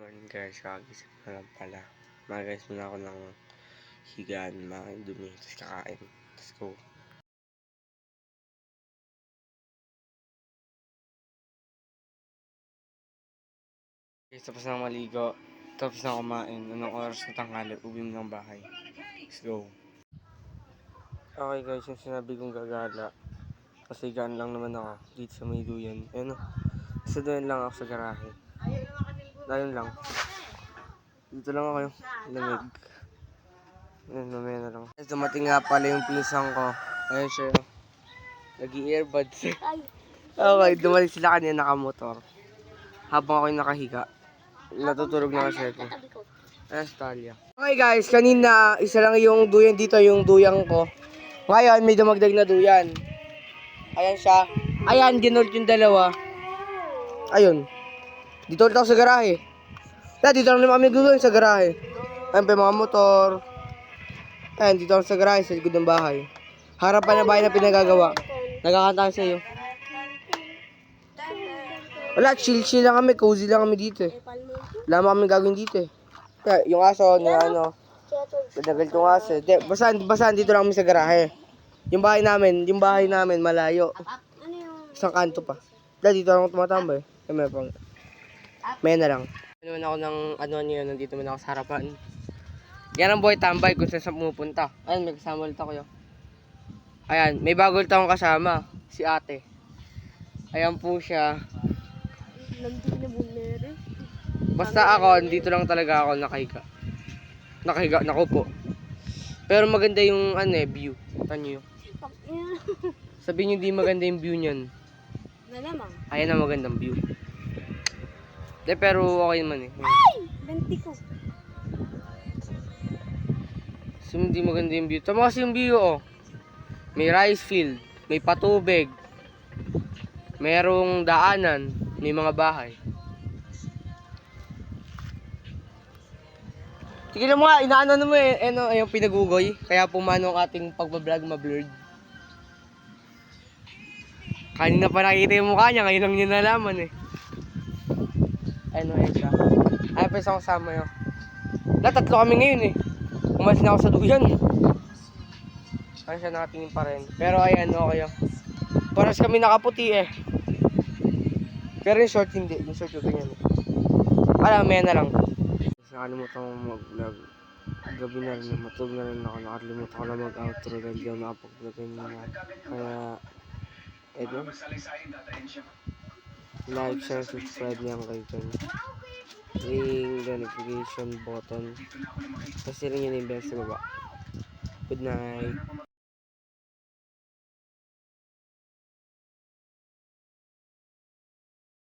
Morning guys, kagising na lang pala. Guys, muna ako ng higaan, mga dumi, tapos kakain. Let's go. Guys, tapos na maligo. Tapos na kumain. Anong oras na tanghali? Uwi mo ng bahay. Let's go. Okay guys, yung sinabi kong gagala. Kasi higaan lang naman ako dito sa may duyan. Ano? Sa duyan lang ako sa garahe. Ayun lang. Dito lang ako yung lamig. Ayun, mamaya na lang. Dumating nga pala yung pinsan ko. Ayun siya. Nag-i-earbuds. Okay, dumating sila kanina nakamotor. Habang ako yung nakahiga. Natutulog na kasi ako. Ayan, Stalia. Okay guys, kanina isa lang yung duyan dito, yung duyang ko. Ngayon, may dumagdag na duyan. Ayan siya. Ayan, ginold yung dalawa. Ayun. Dito ulit ako sa garahe. Dito lang naman kami gugawin sa garahe. Ayan pa yung mga motor. Ayan, dito ako sa garahe, sa likod ng bahay. Harapan na bahay na pinagagawa. Nagkakanta sa iyo. Wala, chill lang kami, cozy lang kami dito eh. Wala mo kami gagawin dito eh. Kaya, yung aso na ano, nadagal itong aso. Basahan dito lang kami sa garahe. Yung bahay namin malayo. Isang kanto pa. Dito lang ako tumatambay. May na lang. Ano man ako ng ano niyo, nandito man ako sa harapan. Yan ang buhay tambay kung saan pumupunta. Ayan, may kasama ulit ako yun. Ayan, may bago ulit akong kasama. Si ate. Ayan po siya. Basta ako, dito lang talaga ako nakahiga. Nakupo. Pero maganda yung view. Tanyo. Sabihin nyo di maganda yung view niyan. Ayan ang magandang view. Pero okay naman eh. Ay! Ganti ko. So, hindi maganda yung view. Tama kasi yung view oh. May rice field. May patubig. Merong daanan. May mga bahay. Sige lang mga, inaano naman yung pinagugoy. Kaya pumano ang ating pagbablog ma-blurred. Kanina pa nakikita yung mukha niya, ngayon lang niya nalaman eh. Ayun siya. Ay, pa isang kasama yun. Tatlo kami ngayon eh. Umalis na ako sa duyan. Ano siya nakatingin pa rin. Pero ayan, okay yun. Paras kami nakaputi eh. Pero yung short hindi. Yung short yung ganyan. Alam, may na lang. Nakalimutan ko mag-vlog. Gabi na rin. Matulog na rin ako. Nakalimutan ko na mag-outro dahil di ako nakapag-vlog kanina. Kaya, eto. Like, share, subscribe niyan kayo dyan. Ring the notification button. Kasi rin yun yung best sa baba. Good night.